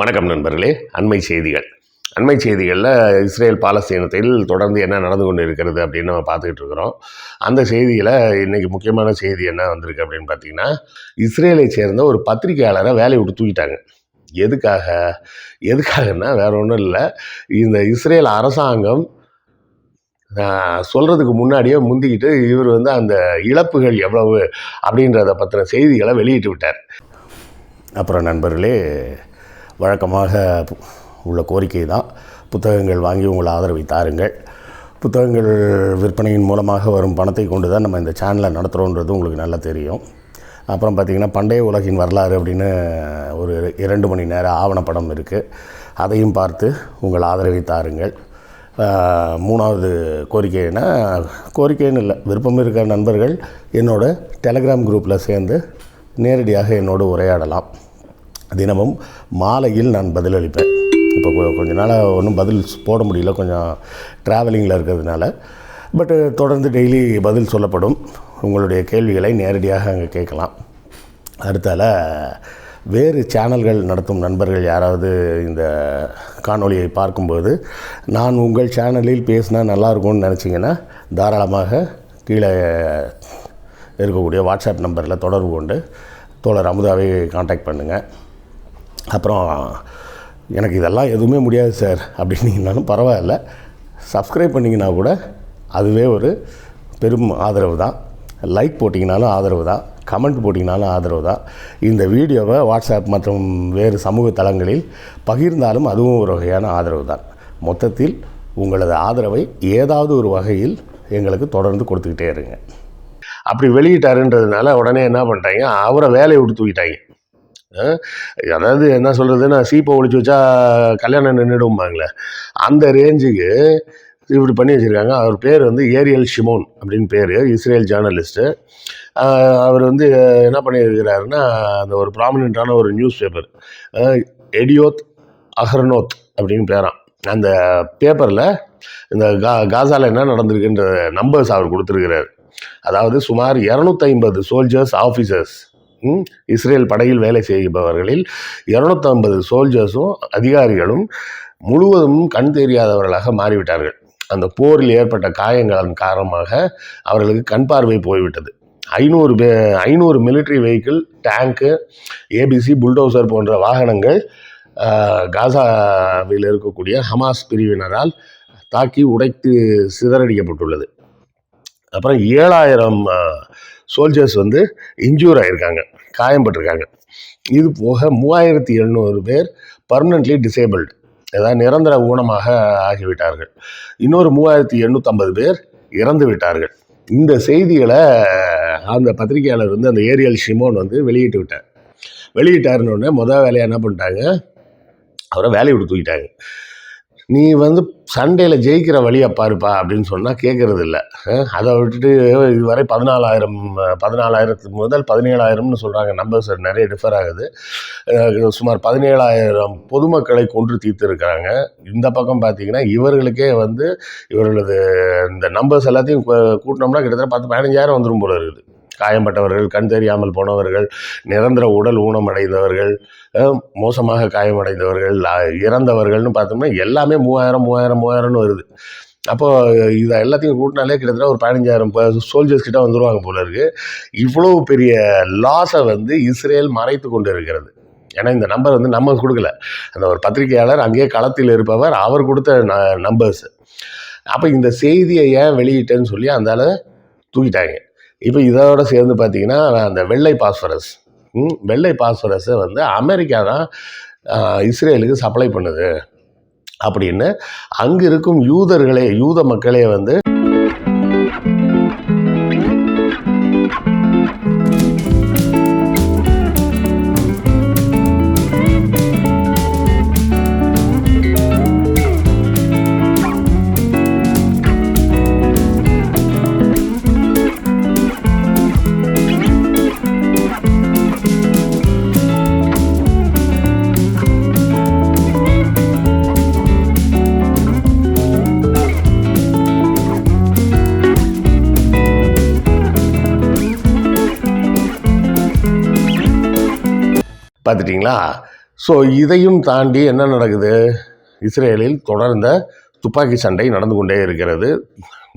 வணக்கம் நண்பர்களே. அண்மை செய்திகளில் இஸ்ரேல் பாலஸ்தீனத்தில் தொடர்ந்து என்ன நடந்து கொண்டு இருக்கிறது அப்படின்னு நம்ம பார்த்துக்கிட்டு இருக்கிறோம். அந்த செய்தியில் இன்றைக்கி முக்கியமான செய்தி என்ன வந்திருக்கு அப்படின்னு பார்த்தீங்கன்னா, இஸ்ரேலை சேர்ந்த ஒரு பத்திரிகையாளரை வேலையை விட்டு தூக்கிட்டாங்க. எதுக்காகன்னா வேற ஒன்றும் இல்லை, இந்த இஸ்ரேல் அரசாங்கம் சொல்கிறதுக்கு முன்னாடியே முந்திக்கிட்டு இவர் அந்த இழப்புகள் எவ்வளவு அப்படின்றத பற்றின செய்திகளை வெளியிட்டு விட்டார். அப்புறம் நண்பர்களே, வழக்கமாக உள்ள கோரிக்கை தான், புத்தகங்கள் வாங்கி உங்கள் ஆதரவை தாருங்கள். புத்தகங்கள் விற்பனையின் மூலமாக வரும் பணத்தை கொண்டு தான் நம்ம இந்த சேனலை நடத்துகிறோன்றது உங்களுக்கு நல்லா தெரியும். அப்புறம் பார்த்திங்கன்னா, பண்டைய உலகின் வரலாறு அப்படின்னு ஒரு 2 மணி நேர ஆவணப்படம் இருக்குது. அதையும் பார்த்து உங்கள் ஆதரவை தாருங்கள். 3வது கோரிக்கைன்னு இல்லை, விருப்பம் இருக்கிற நண்பர்கள் என்னோட டெலகிராம் குரூப்பில் சேர்ந்து நேரடியாக என்னோடு உரையாடலாம். தினமும் மாலையில் நான் பதிலளிப்பேன். இப்போ கொஞ்ச நாளாக ஒன்றும் பதில் போட முடியல, கொஞ்சம் ட்ராவலிங்கில் இருக்கிறதுனால. பட்டு தொடர்ந்து டெய்லி பதில் சொல்லப்படும். உங்களுடைய கேள்விகளை நேரடியாக அங்கே கேட்கலாம். அடுத்தால வேறு சேனல்கள் நடத்தும் நண்பர்கள் யாராவது இந்த காணொளியை பார்க்கும்போது நான் உங்கள் சேனலில் பேசினா நல்லாயிருக்கும்னு நினச்சிங்கன்னா தாராளமாக கீழே இருக்கக்கூடிய வாட்ஸ்அப் நம்பரில் தொடர்பு கொண்டு தோழர் அமுதாவை காண்டாக்ட் பண்ணுங்கள். அப்புறம் எனக்கு இதெல்லாம் எதுவுமே முடியாது சார் அப்படின்னீங்கன்னாலும் பரவாயில்ல, சப்ஸ்கிரைப் பண்ணிங்கன்னா கூட அதுவே ஒரு பெரும் ஆதரவு தான். லைக் போட்டிங்கனாலும் ஆதரவு தான், கமெண்ட் போட்டிங்கனாலும் ஆதரவு தான். இந்த வீடியோவை வாட்ஸ்அப் மற்றும் வேறு சமூக தளங்களில் பகிர்ந்தாலும் அதுவும் ஒரு வகையான ஆதரவு தான். மொத்தத்தில் உங்களது ஆதரவை ஏதாவது ஒரு வகையில் எங்களுக்கு தொடர்ந்து கொடுத்துக்கிட்டே இருங்க. அப்படி வெளியிட்டாருன்றதுனால உடனே என்ன பண்ணிட்டாங்க, அவரை வேலையை விட்டு தூக்கிட்டாங்க. அதாவது என்ன சொல்கிறதுன்னா, சீப்பை ஒழிச்சு வச்சா கல்யாணம் நின்றுடும்பாங்களே, அந்த ரேஞ்சுக்கு இப்படி பண்ணி வச்சுருக்காங்க. அவர் பேர் ஏரியல் ஷிமோன் அப்படின்னு பேர், இஸ்ரேல் ஜேர்னலிஸ்ட்டு. அவர் என்ன பண்ணியிருக்கிறாருன்னா, அந்த ஒரு ப்ராமினெண்ட்டான ஒரு நியூஸ் பேப்பர் எடியோத் அஹ்ரனோத் அப்படின்னு பேரான். அந்த பேப்பரில் இந்த காசாவில் என்ன நடந்திருக்குன்ற நம்பர்ஸ் அவர் கொடுத்துருக்கிறார். அதாவது சுமார் 250 சோல்ஜர்ஸ் ஆஃபீஸர்ஸ், இஸ்ரேல் படையில் வேலை செய்பவர்களில் 250 சோல்ஜர்ஸும் அதிகாரிகளும் முழுவதும் கண் தெரியாதவர்களாக மாறிவிட்டார்கள். அந்த போரில் ஏற்பட்ட காயங்களின் காரணமாக அவர்களுக்கு கண் பார்வை போய்விட்டது. 500 military vehicle, tank, ABC, bulldozer போன்ற வாகனங்கள் காசாவில் இருக்கக்கூடிய ஹமாஸ் பிரிவினரால் தாக்கி உடைத்து சிதறடிக்கப்பட்டுள்ளது. அப்புறம் 7000 சோல்ஜர்ஸ் இன்ஜூர் ஆகியிருக்காங்க, காயம்பட்டிருக்காங்க. இது போக 3700 பேர் பர்மனெண்ட்லி டிசேபிள்டு, அதாவது நிரந்தர ஊனமாக ஆகிவிட்டார்கள். இன்னொரு 3850 பேர் இறந்து விட்டார்கள். இந்த செய்திகளை அந்த பத்திரிகையாளர் அந்த ஏரியல் ஷிமோன் வெளியிட்டாருன்னு முதல் வேலையாக என்ன பண்ணிட்டாங்க, அவரை வேலையை விட்டு தூக்கிட்டாங்க. நீ சண்டையில் ஜெயிக்கிற வழியை பாருப்பா அப்படின்னு சொன்னால் கேட்குறது இல்லை. அதை விட்டுட்டு இதுவரை 14,000 முதல் 17,000ன்னு சொல்கிறாங்க. நம்பர்ஸ் நிறைய டிஃபர் ஆகுது. சுமார் 17,000 பொதுமக்களை கொன்று தீர்த்துருக்கிறாங்க. இந்த பக்கம் பார்த்திங்கன்னா இவர்களுக்கே இவர்களது இந்த நம்பர்ஸ் எல்லாத்தையும் கூட்டினோம்னா கிட்டத்தட்ட 10-15,000 வந்துடும் போல இருக்குது. காயம்பட்டவர்கள், கண் தெரியாமல் போனவர்கள், நிரந்தர உடல் ஊனமடைந்தவர்கள், மோசமாக காயமடைந்தவர்கள், இறந்தவர்கள்னு பார்த்தோம்னா எல்லாமே 3000 வருது. அப்போது இதை எல்லாத்தையும் கூட்டினாலே கிட்டத்தட்ட ஒரு 15,000 சோல்ஜர்ஸ் கிட்ட வந்துடுவாங்க போல இருக்குது. இவ்வளோ பெரிய லாஸை இஸ்ரேல் மறைத்து கொண்டு இருக்கிறது. ஏன்னா இந்த நம்பர் நம்ம கொடுக்கல, அந்த ஒரு பத்திரிகையாளர் அங்கேயே களத்தில் இருப்பவர் அவர் கொடுத்த நம்பர்ஸ். அப்போ இந்த செய்தியை ஏன் வெளியிட்டேன்னு சொல்லி அந்தால தூக்கிட்டாங்க. இப்போ இதோட சேர்ந்து பார்த்தீங்கன்னா, அந்த வெள்ளை பாஸ்பரஸை அமெரிக்கா தான் இஸ்ரேலுக்கு சப்ளை பண்ணுது அப்படின்னு அங்கே இருக்கும் யூத மக்களே பார்த்துட்டிங்களா. ஸோ இதையும் தாண்டி என்ன நடக்குது, இஸ்ரேலில் தொடர்ந்த துப்பாக்கி சண்டை நடந்து கொண்டே இருக்கிறது.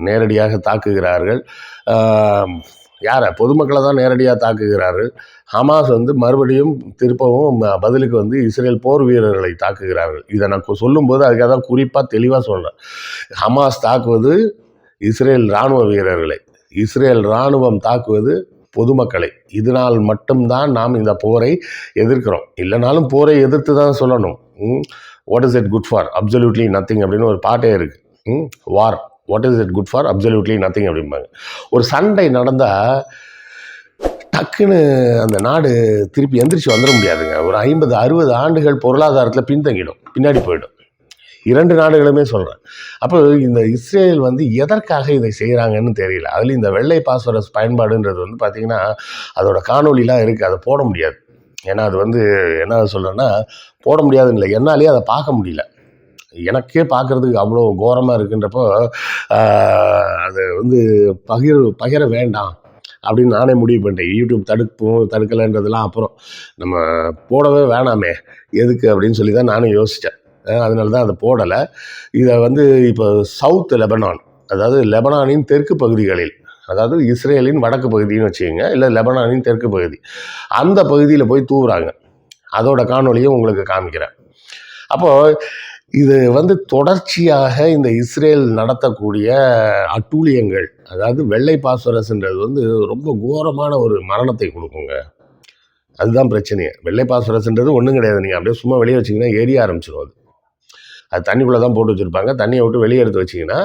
நேரடியாக தாக்குகிறார்கள். யாரை? பொதுமக்களை தான் நேரடியாக தாக்குகிறார்கள். ஹமாஸ் வந்து மறுபடியும் திருப்பவும் பதிலுக்கு வந்து இஸ்ரேல் போர் வீரர்களை தாக்குகிறார்கள். இதை நான் சொல்லும்போது அதுக்காக தான் குறிப்பாக தெளிவாக சொல்கிறேன். ஹமாஸ் தாக்குவது இஸ்ரேல் இராணுவ வீரர்களை, இஸ்ரேல் இராணுவம் தாக்குவது பொதுமக்களை. இதனால் மட்டும்தான் நாம் இந்த போரை எதிர்க்கிறோம். இல்லைனாலும் போரை எதிர்த்து தான் சொல்லணும். What is it good for? Absolutely nothing அப்படின்னு ஒரு பாட்டே இருக்குது. War, what is it good for? Absolutely nothing அப்படிம்பாங்க. ஒரு சண்டை நடந்தால் டக்குன்னு அந்த நாடு திருப்பி எந்திரிச்சு வந்துட முடியாதுங்க. ஒரு 50-60 ஆண்டுகள் பொருளாதாரத்தில் பின்தங்கிடும், பின்னாடி போயிடும். 2 நாடுகளுமே சொல்கிறேன். அப்போ இந்த இஸ்ரேல் வந்து எதற்காக இதை செய்கிறாங்கன்னு தெரியல. அதில் இந்த வெள்ளை பாஸ்வரஸ் பயன்பாடுன்றது வந்து பார்த்திங்கன்னா அதோட காணொலிலாம் இருக்குது, அதை போட முடியாது. ஏன்னா அது வந்து என்ன சொல்கிறேன்னா, போட முடியாதுன்னு இல்லை, என்னாலே அதை பார்க்க முடியல. எனக்கே பார்க்குறதுக்கு அவ்வளோ கோரமாக இருக்குன்றப்போ அதை வந்து பகிர வேண்டாம் அப்படின்னு நானே முடிவு பண்ணிட்டேன். யூடியூப் தடுக்கலைன்றதுலாம் அப்புறம் நம்ம போடவே வேணாமே எதுக்கு அப்படின்னு சொல்லி தான் நானும் யோசித்தேன். அதனால தான் அதை போடலை. இதை வந்து இப்போ சவுத் லெபனான், அதாவது லெபனானின் தெற்கு பகுதிகளில், அதாவது இஸ்ரேலின் வடக்கு பகுதின்னு வச்சுக்கோங்க, இல்லை லெபனானின் தெற்கு பகுதி, அந்த பகுதியில் போய் தூவுறாங்க. அதோட காணொலியும் உங்களுக்கு காமிக்கிறேன். அப்போது இது வந்து தொடர்ச்சியாக இந்த இஸ்ரேல் நடத்தக்கூடிய அட்டூழியங்கள், அதாவது வெள்ளை பாஸ்வரஸ்ன்றது வந்து ரொம்ப கோரமான ஒரு மரணத்தை கொடுக்குங்க. அதுதான் பிரச்சனையே. வெள்ளை பாஸ்வரஸ்ன்றது ஒன்றும் கிடையாது. நீங்கள் அப்படியே சும்மா வெளியே வச்சிங்கன்னா எரிய ஆரம்பிச்சிடும். அது தண்ணிக்குள்ளே தான் போட்டு வச்சுருப்பாங்க. தண்ணியை விட்டு வெளியே எடுத்து வச்சிங்கன்னா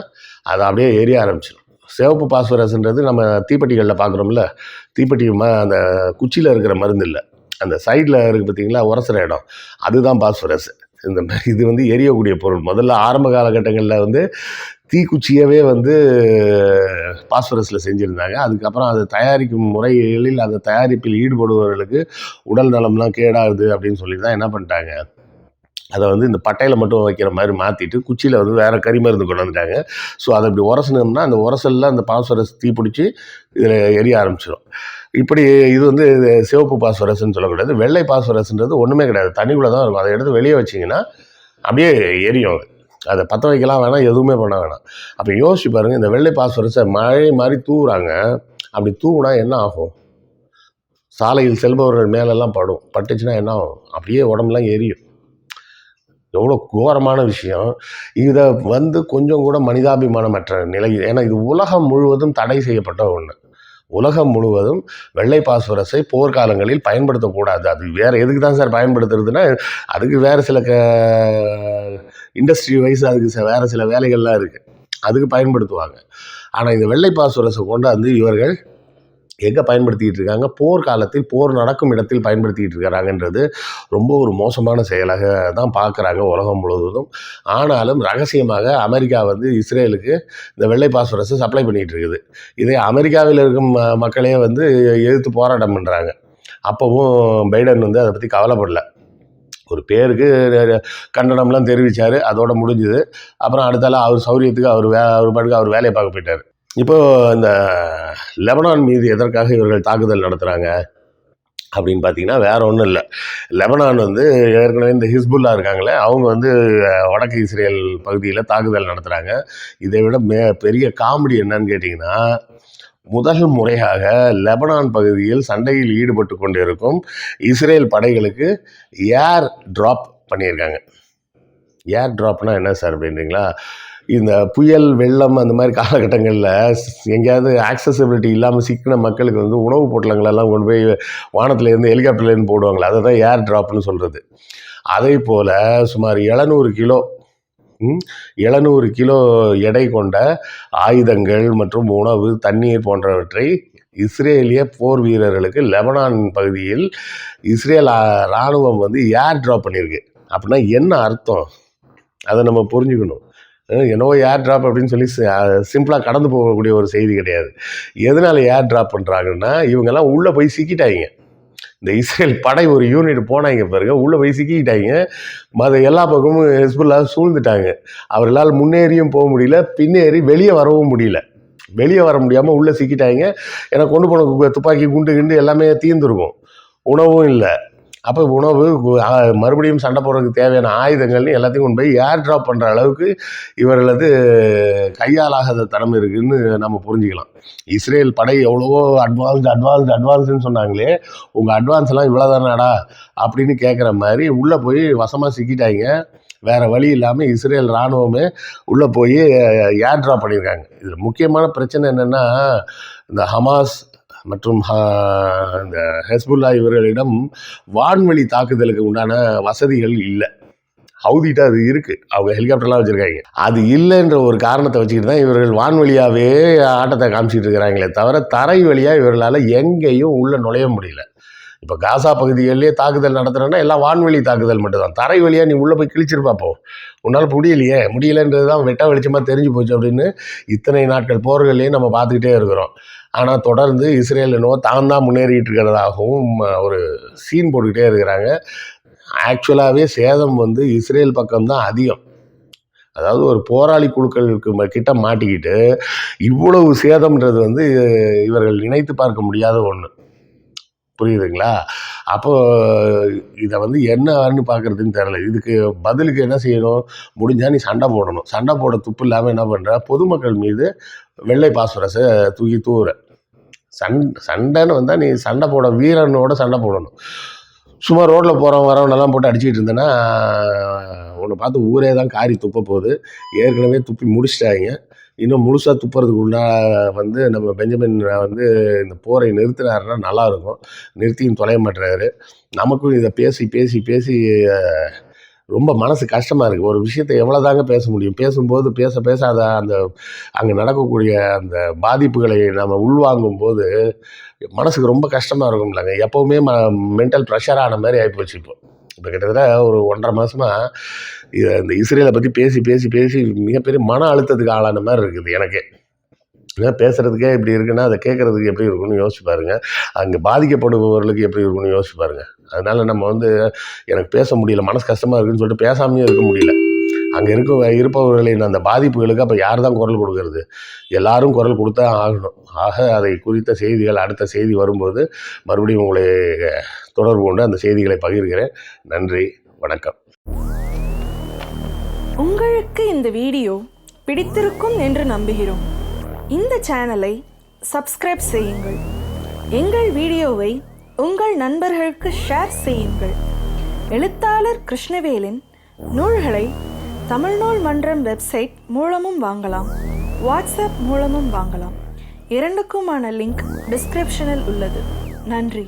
அது அப்படியே எரிய ஆரம்பிச்சிடும். சிவப்பு பாஸ்வரஸ்ன்றது நம்ம தீப்பெட்டிகளில் பார்க்குறோம்ல, தீப்பெட்டி அந்த குச்சியில் இருக்கிற மருந்து இல்லை, அந்த சைடில் இருக்குது பார்த்தீங்களா, உரசுற இடம், அதுதான் பாஸ்வரஸ். இந்த இது வந்து எரியக்கூடிய பொருள். முதல்ல ஆரம்ப காலகட்டங்களில் வந்து தீக்குச்சியவே வந்து பாஸ்வரஸில் செஞ்சுருந்தாங்க. அதுக்கப்புறம் அதை தயாரிக்கும் முறைகளில் அந்த தயாரிப்பில் ஈடுபடுபவர்களுக்கு உடல் நலம்லாம் கேடாகுது அப்படின்னு சொல்லி தான் என்ன பண்ணிட்டாங்க, அதை வந்து இந்த பட்டையில் மட்டும் வைக்கிற மாதிரி மாற்றிட்டு குச்சியில் வந்து வேறு கரிமருந்து கொண்டு வந்துட்டாங்க. ஸோ அதை இப்படி உரசணும்னா அந்த உரசலில் அந்த பாஸ்வரஸ் தீப்பிடிச்சி இதில் எரிய ஆரம்பிச்சிடும். இப்படி இது வந்து சிவப்பு பாஸ்வரஸ்ன்னு சொல்லக்கூடாது. வெள்ளை பாஸ்வரஸ்ன்றது ஒன்றுமே கிடையாது, தண்ணிக்குள்ளே தான் இருக்கும். அதை எடுத்து வெளியே வச்சிங்கன்னா அப்படியே எரியும். அதை பற்ற வைக்கலாம் வேணாம், எதுவுமே பண்ண வேணாம். அப்போ யோசிச்சு பாருங்கள், இந்த வெள்ளை பாஸ்வரஸை மழை மாதிரி தூவுறாங்க. அப்படி தூவுனா என்ன ஆகும்? சாலையில் செல்பவர்கள் மேலெல்லாம் பட்டுச்சுன்னா என்ன ஆகும்? அப்படியே உடம்புலாம் எரியும். எவ்வளோ கோரமான விஷயம். இதை வந்து கொஞ்சம் கூட மனிதாபிமானமற்ற நிலை. ஏன்னா இது உலகம் முழுவதும் தடை செய்யப்பட்ட ஒன்று. உலகம் முழுவதும் வெள்ளை பாஸ்வரஸை போர்க்காலங்களில் பயன்படுத்தக்கூடாது. அது வேறு எதுக்கு தான் சார் பயன்படுத்துறதுன்னா, அதுக்கு வேறு சில இண்டஸ்ட்ரி வைஸ் அதுக்கு வேறு சில வேலைகள்லாம் இருக்குது, அதுக்கு பயன்படுத்துவாங்க. ஆனால் இந்த வெள்ளை பாஸ்வரஸை கொண்டாந்து இவர்கள் எங்கே பயன்படுத்திக்கிட்டு இருக்காங்க? போர்க்காலத்தில், போர் நடக்கும் இடத்தில் பயன்படுத்திக்கிட்டு இருக்கிறாங்கன்றது ரொம்ப ஒரு மோசமான செயலாக தான் பார்க்குறாங்க உலகம் முழுவதும். ஆனாலும் ரகசியமாக அமெரிக்கா வந்து இஸ்ரேலுக்கு இந்த வெள்ளை பாஸ்வரஸை சப்ளை பண்ணிகிட்டு இருக்குது. இதே அமெரிக்காவில் இருக்கும் மக்களே வந்து எதிர்த்து போராட்டம் பண்ணுறாங்க. அப்போவும் பைடன் வந்து அதை பற்றி கவலைப்படல. ஒரு பேருக்கு கண்டனம்லாம் தெரிவித்தார், அதோட முடிஞ்சுது. அப்புறம் அடுத்தால அவர் சௌரியத்துக்கு அவர் பாட்டுக்கு அவர் வேலையை பார்க்க போயிட்டார். இப்போது இந்த லெபனான் மீது எதற்காக இவர்கள் தாக்குதல் நடத்துகிறாங்க அப்படின்னு பார்த்தீங்கன்னா வேறு ஒன்றும் இல்லை. லெபனான் வந்து ஏற்கனவே இந்த ஹிஸ்புல்லா இருக்காங்களே, அவங்க வந்து வடக்கு இஸ்ரேல் பகுதியில் தாக்குதல் நடத்துகிறாங்க. இதை விட பெரிய காமெடி என்னன்னு கேட்டிங்கன்னா, முதல் முறையாக லெபனான் பகுதியில் சண்டையில் ஈடுபட்டு கொண்டிருக்கும் இஸ்ரேல் படைகளுக்கு ஏர் ட்ராப் பண்ணியிருக்காங்க. ஏர் ட்ராப்னா என்ன சார் அப்படின்றீங்களா? இந்த புயல், வெள்ளம் அந்த மாதிரி காலகட்டங்களில் எங்கேயாவது ஆக்சசிபிலிட்டி இல்லாமல் சிக்கின மக்களுக்கு வந்து உணவு பொட்டலங்களெல்லாம் கொண்டு போய் வானத்துலேருந்து ஹெலிகாப்டர்லேருந்து போடுவாங்களே, அதை தான் ஏர் ட்ராப்னு சொல்கிறது. அதே போல் சுமார் 700 கிலோ எடை கொண்ட ஆயுதங்கள் மற்றும் உணவு, தண்ணீர் போன்றவற்றை இஸ்ரேலிய போர் வீரர்களுக்கு லெபனான் பகுதியில் இஸ்ரேல் இராணுவம் வந்து ஏர் ட்ராப் பண்ணியிருக்கு. அப்படின்னா என்ன அர்த்தம்? அதை நம்ம புரிஞ்சுக்கணும். என்னவோ ஏர் ட்ராப் அப்படின்னு சொல்லி சிம்பிளாக கடந்து போகக்கூடிய ஒரு செய்தி கிடையாது. எதனால் ஏர் ட்ராப் பண்ணுறாங்கன்னா, இவங்கெல்லாம் உள்ளே போய் சிக்கிட்டாங்க. இந்த இஸ்ரேல் படை ஒரு யூனிட் போனாங்க பாருங்க, உள்ளே போய் சிக்கிட்டாங்க. எல்லா பக்கமும் ஹிஸ்புல்லா சூழ்ந்துட்டாங்க. அவர்களால் முன்னேறியும் போக முடியல, பின்னேறி வெளியே வரவும் முடியல. வெளியே வர முடியாமல் உள்ளே சிக்கிட்டாங்க. ஏன்னா கொண்டு போன துப்பாக்கி, குண்டு எல்லாமே தீர்ந்துருக்கும். உணவும் இல்லை. அப்போ உணவு மறுபடியும் சண்டை போடுறதுக்கு தேவையான ஆயுதங்கள்னு எல்லாத்தையும் கொண்டு போய் ஏர் ட்ராப் பண்ணுற அளவுக்கு இவர்களது கையாலாகாத தனம் இருக்குதுன்னு நம்ம புரிஞ்சுக்கலாம். இஸ்ரேல் படை எவ்வளவோ அட்வான்ஸ்ன்னு சொன்னாங்களே, உங்கள் அட்வான்ஸ்லாம் இவ்வளோ தானாடா அப்படின்னு கேட்குற மாதிரி உள்ளே போய் வசமாக சிக்கிட்டாங்க. வேறு வழி இல்லாமல் இஸ்ரேல் இராணுவமே உள்ளே போய் ஏர் ட்ராப் பண்ணியிருக்காங்க. இதில் முக்கியமான பிரச்சனை என்னென்னா, இந்த ஹமாஸ் மற்றும் இந்த ஹெஸ்புல்லா இவர்களிடம் வான்வழி தாக்குதலுக்கு உண்டான வசதிகள் இல்லை. ஹவுதிட்ட அது இருக்குது, அவங்க ஹெலிகாப்டர்லாம் வச்சுருக்காங்க. அது இல்லைன்ற ஒரு காரணத்தை வச்சுக்கிட்டு தான் இவர்கள் வான்வழியாகவே ஆட்டத்தை காமிச்சிட்டு இருக்கிறாங்களே தவிர தரை வழியாக இவர்களால் எங்கேயும் உள்ளே நுழைய முடியல. இப்போ காசா பகுதிகளிலே தாக்குதல் நடத்துகிறோன்னா எல்லாம் வான்வெளி தாக்குதல் மட்டும்தான். தரை வழியாக நீ உள்ளே போய் கிழிச்சிருப்பாப்போ, உன்னால் முடியலைன்றது தான் வெட்ட வெளிச்சமாக தெரிஞ்சு போச்சு அப்படின்னு இத்தனை நாட்கள் போர்கள்லேயும் நம்ம பார்த்துக்கிட்டே இருக்கிறோம். ஆனால் தொடர்ந்து இஸ்ரேல் என்னவோ தான் முன்னேறிட்டு இருக்கிறதாகவும் ஒரு சீன் போட்டுக்கிட்டே இருக்கிறாங்க. ஆக்சுவலாகவே சேதம் இஸ்ரேல் பக்கம்தான் அதிகம். அதாவது ஒரு போராளி குழுக்களுக்கு கிட்ட மாட்டிக்கிட்டு இவ்வளவு சேதம்ன்றது இவர்கள் நினைத்து பார்க்க முடியாத ஒன்று. புரியுதுங்களா? அப்போ இதை என்னன்னு பார்க்குறதுன்னு தெரியல. இதுக்கு பதிலுக்கு என்ன செய்யணும்? முடிஞ்சால் நீ சண்டை போடணும். சண்டை போட துப்பு இல்லாமல் என்ன பண்ணுற, பொதுமக்கள் மீது வெள்ளை பாஸ்பரஸை தூக்கி தூவுற. சண்டைன்னு வந்தால் நீ சண்டை போட வீரனோட சண்டை போடணும். சும்மா ரோட்டில் போகிறவன் வரவனெல்லாம் போட்டு அடிச்சுக்கிட்டு இருந்தேன்னா உன்னை பார்த்து ஊரே தான் காரி துப்ப போகுது. ஏற்கனவே துப்பி முடிச்சிட்டாங்க. இன்னும் முழுசாக துப்புறதுக்குள்ளா நம்ம பெஞ்சமின் இந்த போரை நிறுத்தினாருன்னா நல்லாயிருக்கும். நிறுத்தியும் தொலைய மாட்டுறாரு. நமக்கும் இதை பேசி பேசி பேசி ரொம்ப மனசு கஷ்டமாக இருக்குது. ஒரு விஷயத்தை எவ்வளோ தாங்க பேச முடியும்? பேசும்போது பேச பேச அதை அந்த அங்கே நடக்கக்கூடிய அந்த பாதிப்புகளை நம்ம உள்வாங்கும் போது மனசுக்கு ரொம்ப கஷ்டமாக இருக்கும்லங்க. எப்போவுமே மென்டல் ப்ரெஷரான மாதிரி ஆகிப்போச்சு. இப்போ கிட்டத்தட்ட ஒரு 1.5 மாதமாக இந்த இஸ்ரேலை பற்றி பேசி பேசி பேசி மிகப்பெரிய மன அழுத்தத்துக்கு ஆளான மாதிரி இருக்குது எனக்கு. ஏன்னா பேசுகிறதுக்கே இப்படி இருக்குன்னா அதை கேட்குறதுக்கு எப்படி இருக்குன்னு யோசிச்சு பாருங்கள். அங்கே பாதிக்கப்படுபவர்களுக்கு எப்படி இருக்குன்னு யோசிச்சு பாருங்கள். அதனால் நம்ம எனக்கு பேச முடியல, மனசு கஷ்டமாக இருக்குதுன்னு சொல்லிட்டு பேசாமையே இருக்க முடியல. அங்கே இருப்பவர்களின் அந்த பாதிப்புகளுக்கு அப்போ யார் தான் குரல் கொடுக்கறது? எல்லாரும் குரல் கொடுத்தா ஆகணும். ஆக அதை குறித்த செய்திகள் அடுத்த செய்தி வரும்போது மறுபடியும் உங்களை தொடர்பு கொண்டு அந்த செய்திகளை பகிர்கிறேன். நன்றி, வணக்கம். உங்களுக்கு இந்த வீடியோ பிடித்திருக்கும் என்று நம்புகிறோம். இந்த சேனலை சப்ஸ்கிரைப் செய்யுங்கள். எங்கள் வீடியோவை உங்கள் நண்பர்களுக்கு ஷேர் செய்யுங்கள். எழுத்தாளர் கிருஷ்ணவேலின் நூல்களை தமிழ்நூல் மன்றம் வெப்சைட் மூலமும் வாங்கலாம், வாட்ஸ்அப் மூலமும் வாங்கலாம். இரண்டுக்குமான லிங்க் டிஸ்கிரிப்ஷனில் உள்ளது. நன்றி.